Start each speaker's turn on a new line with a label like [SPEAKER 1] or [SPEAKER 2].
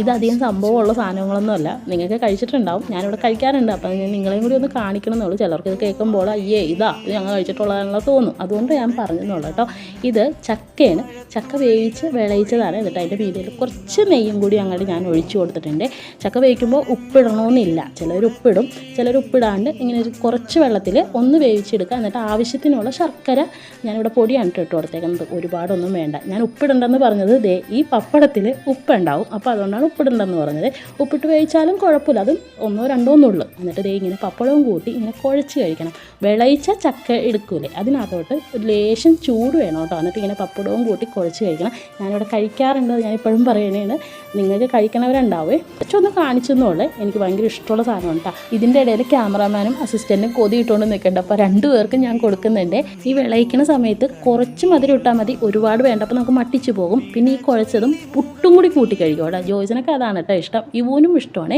[SPEAKER 1] ഇതധികം സംഭവമുള്ള സാധനങ്ങളൊന്നുമല്ല, നിങ്ങൾക്ക് കഴിച്ചിട്ടുണ്ടാവും, ഞാനിവിടെ കഴിക്കാറുണ്ട്. അപ്പം നിങ്ങളെയും കൂടി ഒന്ന് കാണിക്കണം എന്നുള്ളൂ. ചിലർക്ക് ഇത് കേൾക്കുമ്പോൾ ഇത് ഞങ്ങൾ കഴിച്ചിട്ടുള്ളതാണല്ലോ തോന്നും, അതുകൊണ്ട് ഞാൻ പറഞ്ഞെന്നുള്ളൂ കേട്ടോ. ഇത് ചക്കയാണ്, ചക്ക വേവിച്ച് വിളയിച്ചതാണ്. എന്നിട്ട് അതിൻ്റെ മീതിൽ കുറച്ച് നെയ്യും കൂടി അങ്ങോട്ട് ഞാൻ ഒഴിച്ചു കൊടുത്തിട്ടുണ്ട്. ചക്ക വേവിക്കുമ്പോൾ ഉപ്പിടണമെന്നില്ല, ചിലർ ഉപ്പിടും, ചിലർ ഉപ്പിടാണ്ട് ഇങ്ങനെ കുറച്ച് വെള്ളത്തിൽ ഒന്ന് വേവിച്ചെടുക്കുക. എന്നിട്ട് ആവശ്യത്തിനുള്ള ശർക്കര ഞാനിവിടെ പൊടിയാണ് ഇട്ട് കൊടുത്തേക്കുന്നത്, ഒരുപാടൊന്നും വേണ്ട. ഞാൻ ഉപ്പിടണ്ടെന്ന് പറഞ്ഞത് ഈ പപ്പടത്തിൽ ഉപ്പുണ്ടാവും, അപ്പോൾ അതുകൊണ്ടാണ് ഉപ്പിടണ്ടെന്ന് പറഞ്ഞത്. ഉപ്പിട്ട് വേവിച്ചാലും കുഴപ്പമില്ല, അതും 1-2 ഉള്ളൂ. എന്നിട്ട് ഇങ്ങനെ പപ്പടവും കൂട്ടി ഇങ്ങനെ കുഴച്ച് കഴിക്കണം. വിളയിച്ച ചക്ക എടുക്കൂലേ, അതിനകത്തോട്ട് ഒരു ലേശം ചൂട് വേണം കേട്ടോ. എന്നിട്ട് ഇങ്ങനെ പപ്പടവും കൂട്ടി കുഴച്ച് കഴിക്കണം. ഞാനിവിടെ കഴിക്കാറുണ്ട്, ഞാൻ ഇപ്പോഴും പറയണേണ്, നിങ്ങൾക്ക് കഴിക്കണവരുണ്ടാവേ. പക്ഷെ ഒന്ന് കാണിച്ചെന്നുള്ളേ, എനിക്ക് ഭയങ്കര ഇഷ്ടമുള്ള സാധനമാണ് കേട്ടോ. ഇതിൻ്റെ ഇടയിൽ ക്യാമറാമാനും അസിസ്റ്റൻറ്റും കൊതിയിട്ടുകൊണ്ട് നിൽക്കുന്നുണ്ട്, അപ്പോൾ 2 പേർക്കും ഞാൻ കൊടുക്കുന്നുണ്ട്. ഈ വിളയിക്കുന്ന സമയത്ത് കുറച്ച് മധുരം ഇട്ടാൽ മതി, ഒരുപാട് വേണ്ട, അപ്പോൾ നമുക്ക് മട്ടിച്ച് പോകും. പിന്നെ ഈ കുഴച്ചതും പുട്ടും കൂടി കൂട്ടി കഴിക്കും കേട്ടോ. ജോയ്സിനൊക്കെ അതാണ് കേട്ടോ ഇഷ്ടം, ഇവനും ഇഷ്ടമാണ്.